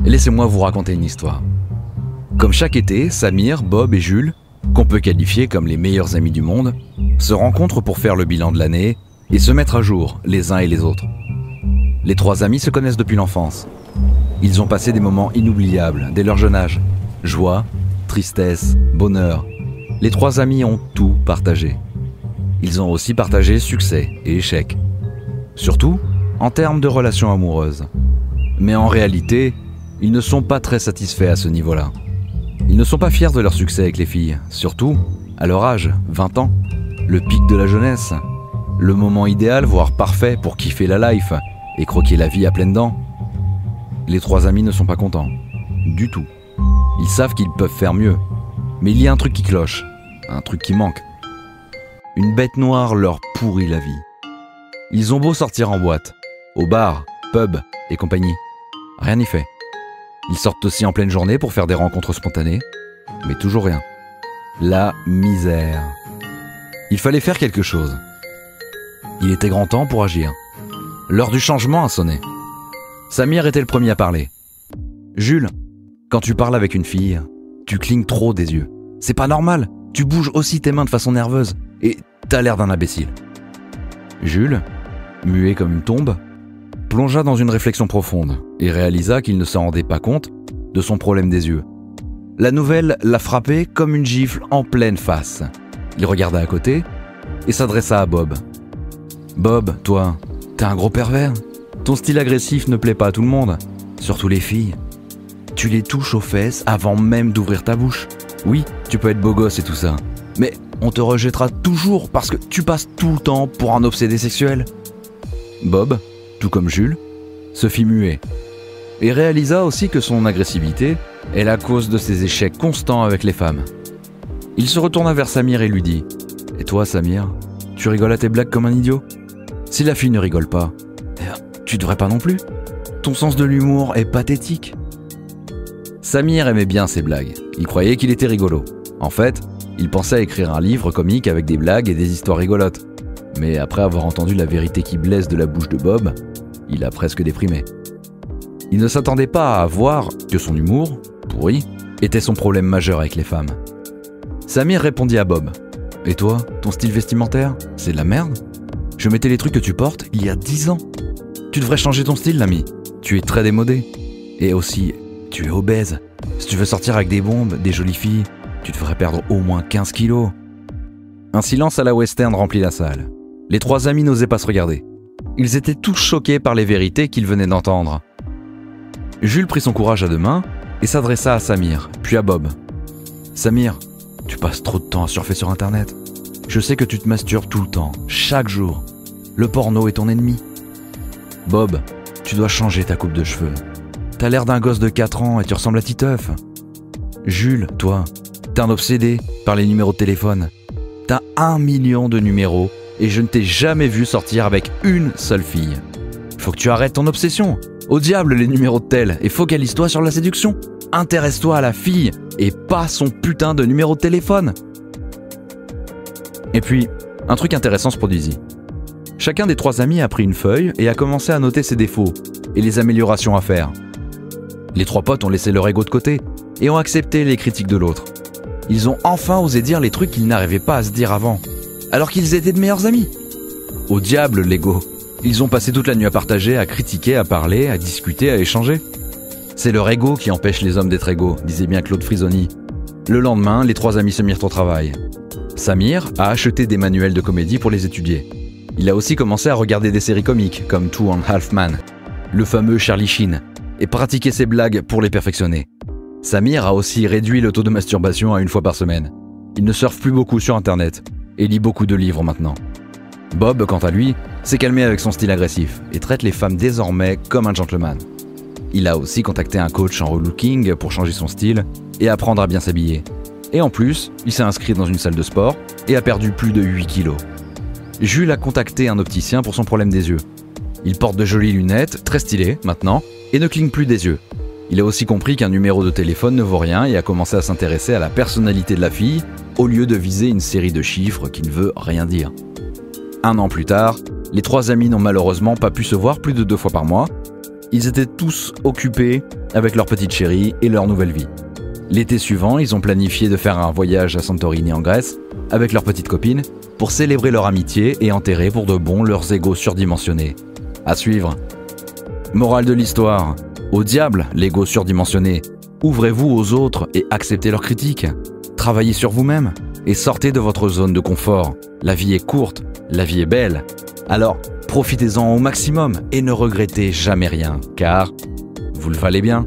Laissez-moi vous raconter une histoire. Comme chaque été, Samir, Bob et Jules, qu'on peut qualifier comme les meilleurs amis du monde, se rencontrent pour faire le bilan de l'année et se mettre à jour les uns et les autres. Les trois amis se connaissent depuis l'enfance. Ils ont passé des moments inoubliables dès leur jeune âge. Joie, tristesse, bonheur. Les trois amis ont tout partagé. Ils ont aussi partagé succès et échecs. Surtout en termes de relations amoureuses. Mais en réalité, ils ne sont pas très satisfaits à ce niveau-là. Ils ne sont pas fiers de leur succès avec les filles, surtout à leur âge, 20 ans, le pic de la jeunesse, le moment idéal, voire parfait pour kiffer la life et croquer la vie à pleines dents. Les trois amis ne sont pas contents, du tout. Ils savent qu'ils peuvent faire mieux, mais il y a un truc qui cloche, un truc qui manque. Une bête noire leur pourrit la vie. Ils ont beau sortir en boîte, au bar, pub et compagnie, rien n'y fait. Ils sortent aussi en pleine journée pour faire des rencontres spontanées, mais toujours rien. La misère. Il fallait faire quelque chose. Il était grand temps pour agir. L'heure du changement a sonné. Samir était le premier à parler. « Jules, quand tu parles avec une fille, tu clignes trop des yeux. C'est pas normal, tu bouges aussi tes mains de façon nerveuse, et t'as l'air d'un imbécile. » Jules, muet comme une tombe, plongea dans une réflexion profonde et réalisa qu'il ne se rendait pas compte de son problème des yeux. La nouvelle l'a frappé comme une gifle en pleine face. Il regarda à côté et s'adressa à Bob. « Bob, toi, t'es un gros pervers. Ton style agressif ne plaît pas à tout le monde, surtout les filles. Tu les touches aux fesses avant même d'ouvrir ta bouche. Oui, tu peux être beau gosse et tout ça, mais on te rejettera toujours parce que tu passes tout le temps pour un obsédé sexuel. » Bob, tout comme Jules, se fit muet et réalisa aussi que son agressivité est la cause de ses échecs constants avec les femmes. Il se retourna vers Samir et lui dit « Et toi, Samir, tu rigoles à tes blagues comme un idiot ? Si la fille ne rigole pas, tu devrais pas non plus. Ton sens de l'humour est pathétique. » Samir aimait bien ses blagues. Il croyait qu'il était rigolo. En fait, il pensait à écrire un livre comique avec des blagues et des histoires rigolotes. Mais après avoir entendu la vérité qui blesse de la bouche de Bob, il a presque déprimé. Il ne s'attendait pas à voir que son humour, pourri, était son problème majeur avec les femmes. Samir répondit à Bob. « Et toi, ton style vestimentaire, c'est de la merde ? Je mettais les trucs que tu portes il y a 10 ans. Tu devrais changer ton style, l'ami. Tu es très démodé. Et aussi, tu es obèse. Si tu veux sortir avec des bombes, des jolies filles, tu devrais perdre au moins 15 kilos. » Un silence à la western remplit la salle. Les trois amis n'osaient pas se regarder. Ils étaient tous choqués par les vérités qu'ils venaient d'entendre. Jules prit son courage à deux mains et s'adressa à Samir, puis à Bob. « Samir, tu passes trop de temps à surfer sur Internet. Je sais que tu te masturbes tout le temps, chaque jour. Le porno est ton ennemi. Bob, tu dois changer ta coupe de cheveux. T'as l'air d'un gosse de 4 ans et tu ressembles à Titeuf. Jules, toi, t'es un obsédé par les numéros de téléphone. T'as 1 million de numéros et je ne t'ai jamais vu sortir avec une seule fille. Faut que tu arrêtes ton obsession. Au diable les numéros de tel et focalise-toi sur la séduction. Intéresse-toi à la fille et pas son putain de numéro de téléphone. » Et puis, un truc intéressant se produisit. Chacun des trois amis a pris une feuille et a commencé à noter ses défauts et les améliorations à faire. Les trois potes ont laissé leur ego de côté et ont accepté les critiques de l'autre. Ils ont enfin osé dire les trucs qu'ils n'arrivaient pas à se dire avant, alors qu'ils étaient de meilleurs amis. Au diable l'ego. Ils ont passé toute la nuit à partager, à critiquer, à parler, à discuter, à échanger. C'est leur ego qui empêche les hommes d'être égaux, disait bien Claude Frisoni. Le lendemain, les trois amis se mirent au travail. Samir a acheté des manuels de comédie pour les étudier. Il a aussi commencé à regarder des séries comiques comme Two and a Half Men, le fameux Charlie Sheen, et pratiquer ses blagues pour les perfectionner. Samir a aussi réduit le taux de masturbation à 1 fois par semaine. Il ne surfe plus beaucoup sur Internet et lit beaucoup de livres maintenant. Bob, quant à lui, s'est calmé avec son style agressif et traite les femmes désormais comme un gentleman. Il a aussi contacté un coach en relooking pour changer son style et apprendre à bien s'habiller. Et en plus, il s'est inscrit dans une salle de sport et a perdu plus de 8 kilos. Jules a contacté un opticien pour son problème des yeux. Il porte de jolies lunettes, très stylées maintenant, et ne cligne plus des yeux. Il a aussi compris qu'un numéro de téléphone ne vaut rien et a commencé à s'intéresser à la personnalité de la fille au lieu de viser une série de chiffres qui ne veut rien dire. 1 an plus tard, les trois amis n'ont malheureusement pas pu se voir plus de 2 fois par mois. Ils étaient tous occupés avec leur petite chérie et leur nouvelle vie. L'été suivant, ils ont planifié de faire un voyage à Santorini en Grèce avec leur petite copine pour célébrer leur amitié et enterrer pour de bon leurs égos surdimensionnés. À suivre. Morale de l'histoire. Au diable, l'ego surdimensionné. Ouvrez-vous aux autres et acceptez leurs critiques. Travaillez sur vous-même et sortez de votre zone de confort. La vie est courte, la vie est belle. Alors, profitez-en au maximum et ne regrettez jamais rien, car vous le valez bien.